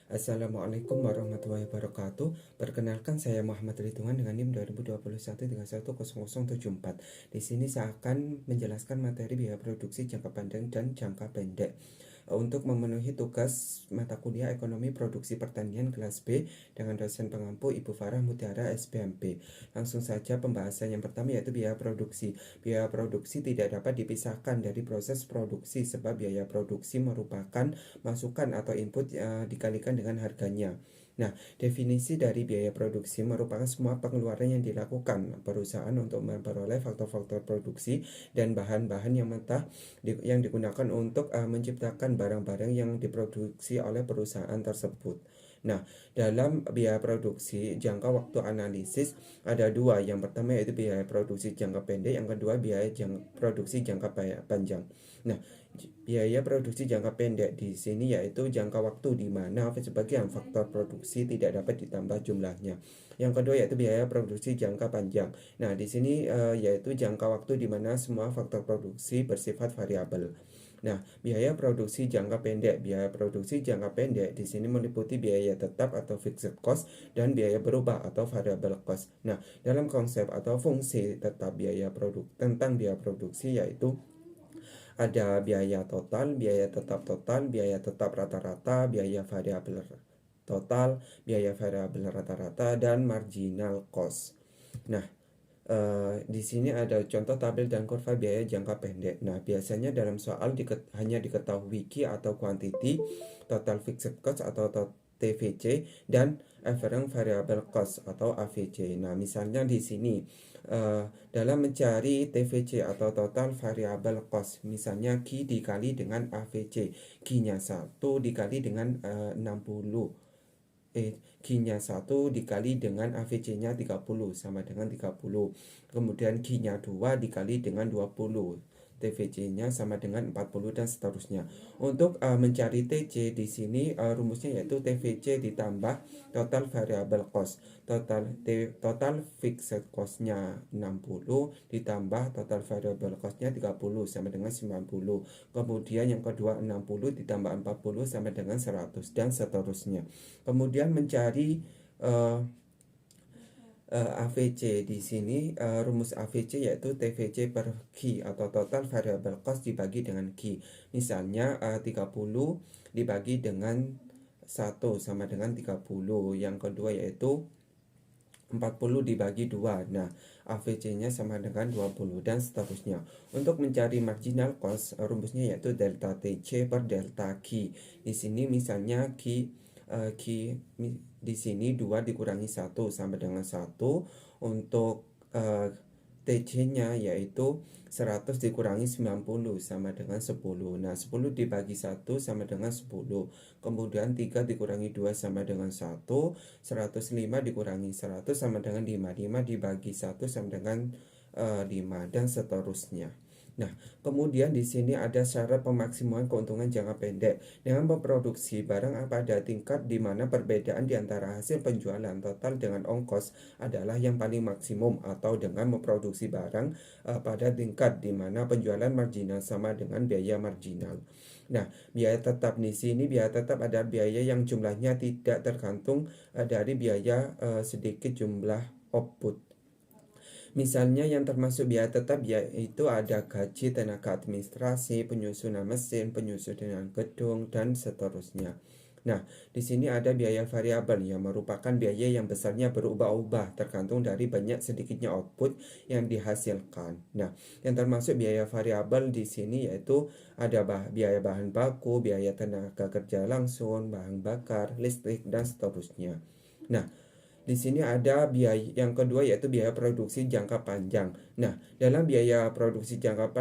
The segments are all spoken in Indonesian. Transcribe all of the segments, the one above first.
Assalamualaikum warahmatullahi wabarakatuh. Perkenalkan saya Muhammad Ridwan dengan NIM 2021-310074. Di sini saya akan menjelaskan materi biaya produksi jangka panjang dan jangka pendek. Untuk memenuhi tugas mata kuliah Ekonomi Produksi Pertanian kelas B dengan dosen pengampu Ibu Farah Mutiara SPMP. Langsung saja pembahasan yang pertama yaitu biaya produksi. Biaya produksi tidak dapat dipisahkan dari proses produksi sebab biaya produksi merupakan masukan atau input dikalikan dengan harganya. Nah, definisi dari biaya produksi merupakan semua pengeluaran yang dilakukan perusahaan untuk memperoleh faktor-faktor produksi dan bahan-bahan yang mentah yang digunakan untuk menciptakan barang-barang yang diproduksi oleh perusahaan tersebut. Nah, dalam biaya produksi jangka waktu analisis ada dua. Yang pertama yaitu biaya produksi jangka pendek, yang kedua biaya produksi jangka panjang. Nah, biaya produksi jangka pendek di sini yaitu jangka waktu di mana sebagian faktor produksi tidak dapat ditambah jumlahnya. Yang kedua yaitu biaya produksi jangka panjang. Nah, di sini yaitu jangka waktu di mana semua faktor produksi bersifat variabel. Nah, biaya produksi jangka pendek. Biaya produksi jangka pendek di sini meliputi biaya tetap atau fixed cost dan biaya berubah atau variable cost. Nah, dalam konsep atau fungsi tetap tentang biaya produksi yaitu ada biaya total, biaya tetap rata-rata, biaya variabel total, biaya variabel rata-rata, dan marginal cost. Nah, di sini ada contoh tabel dan kurva biaya jangka pendek. Nah, biasanya dalam soal hanya diketahui key atau quantity, total fixed cost atau TVC, dan average variable cost atau AVC. Nah, misalnya di sini dalam mencari TVC atau total variable cost, misalnya Q dikali dengan AVC, Q-nya 1 dikali dengan 60, Q-nya 1 dikali dengan AVC-nya 30 sama dengan 30. Kemudian Q-nya 2 dikali dengan 20. TVC-nya sama dengan 40 dan seterusnya. Untuk mencari TC di sini rumusnya yaitu TVC ditambah total variable cost. Total fixed cost-nya 60 ditambah total variable cost-nya 30 sama dengan 90. Kemudian yang kedua 60 ditambah 40 sama dengan 100 dan seterusnya. Kemudian mencari AVC di sini rumus AVC yaitu TVC per Q atau total variable cost dibagi dengan Q. Misalnya 30 dibagi dengan 1 sama dengan 30. Yang kedua yaitu 40 dibagi 2. Nah, AVC-nya sama dengan 20 dan seterusnya. Untuk mencari marginal cost rumusnya yaitu delta TC per delta Q. Di sini misalnya Q di sini 2 dikurangi 1 sama dengan 1. Untuk TC-nya yaitu 100 dikurangi 90 sama dengan 10. Nah, 10 dibagi 1 sama dengan 10. Kemudian 3 dikurangi 2 sama dengan 1. 105 dikurangi 100 sama dengan 5. 5 dibagi 1 sama dengan 5 dan seterusnya. Nah, kemudian di sini ada syarat pemaksimuman keuntungan jangka pendek. Dengan memproduksi barang pada tingkat di mana perbedaan di antara hasil penjualan total dengan ongkos adalah yang paling maksimum, atau dengan memproduksi barang pada tingkat di mana penjualan marginal sama dengan biaya marginal. Nah, biaya tetap di sini adalah biaya yang jumlahnya tidak tergantung dari biaya sedikit jumlah output. Misalnya yang termasuk biaya tetap yaitu ada gaji, tenaga administrasi, penyusunan mesin, penyusunan gedung, dan seterusnya. Nah, di sini ada biaya variabel yang merupakan biaya yang besarnya berubah-ubah tergantung dari banyak sedikitnya output yang dihasilkan. Nah, yang termasuk biaya variabel di sini yaitu ada biaya bahan baku, biaya tenaga kerja langsung, bahan bakar, listrik, dan seterusnya. Nah, di sini ada biaya yang kedua yaitu biaya produksi jangka panjang. Nah, dalam biaya produksi jangka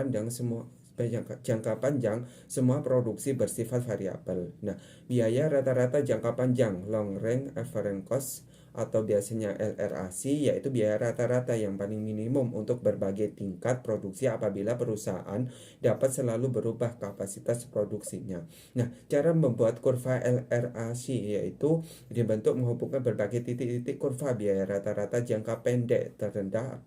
panjang semua produksi bersifat variabel. Nah, biaya rata-rata jangka panjang long range average cost atau biasanya LRAC yaitu biaya rata-rata yang paling minimum untuk berbagai tingkat produksi apabila perusahaan dapat selalu berubah kapasitas produksinya. Nah, cara membuat kurva LRAC yaitu dibentuk menghubungkan berbagai titik-titik kurva biaya rata-rata jangka pendek terendah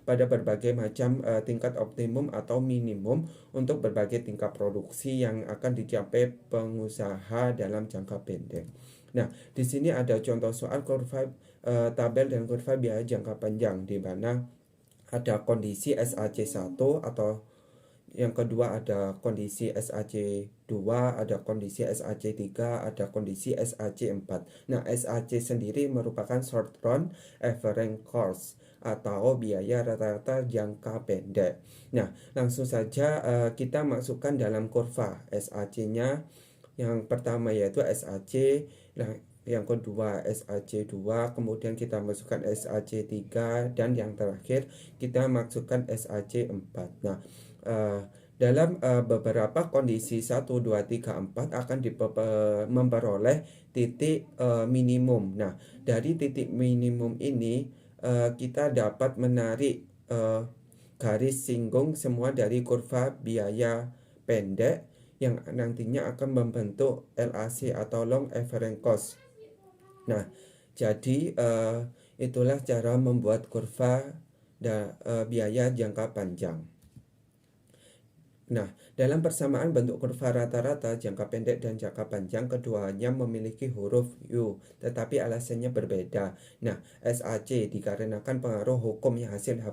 pada berbagai macam tingkat optimum atau minimum untuk berbagai tingkat produksi yang akan dicapai pengusaha dalam jangka pendek. Nah, di sini ada contoh soal tabel dan kurva biaya jangka panjang, di mana ada kondisi SAC1 atau yang kedua ada kondisi SAC2, ada kondisi SAC3, ada kondisi SAC4. Nah, SAC sendiri merupakan short run average cost atau biaya rata-rata jangka pendek. Nah, langsung saja kita masukkan dalam kurva SAC-nya. Yang pertama yaitu SAC, nah yang kedua SAC2, kemudian kita masukkan SAC3, dan yang terakhir kita masukkan SAC4. Nah, dalam beberapa kondisi 1, 2, 3, 4 akan memperoleh titik minimum. Nah, dari titik minimum ini kita dapat menarik garis singgung semua dari kurva biaya pendek yang nantinya akan membentuk LAC atau Long Average Cost. Nah, jadi itulah cara membuat kurva biaya jangka panjang. Nah, dalam persamaan bentuk kurva rata-rata jangka pendek dan jangka panjang, keduanya memiliki huruf U, tetapi alasannya berbeda. Nah, SAC dikarenakan pengaruh hukum yang hasil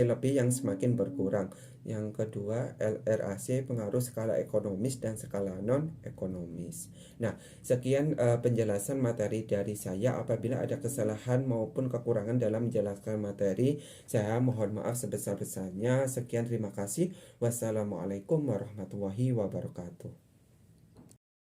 lebih yang semakin berkurang. Yang kedua, LRAC pengaruh skala ekonomis dan skala non-ekonomis. Nah, sekian penjelasan materi dari saya. Apabila ada kesalahan maupun kekurangan dalam menjelaskan materi, saya mohon maaf sebesar-besarnya. Sekian, terima kasih. Wassalamualaikum warahmatullahi wabarakatuh.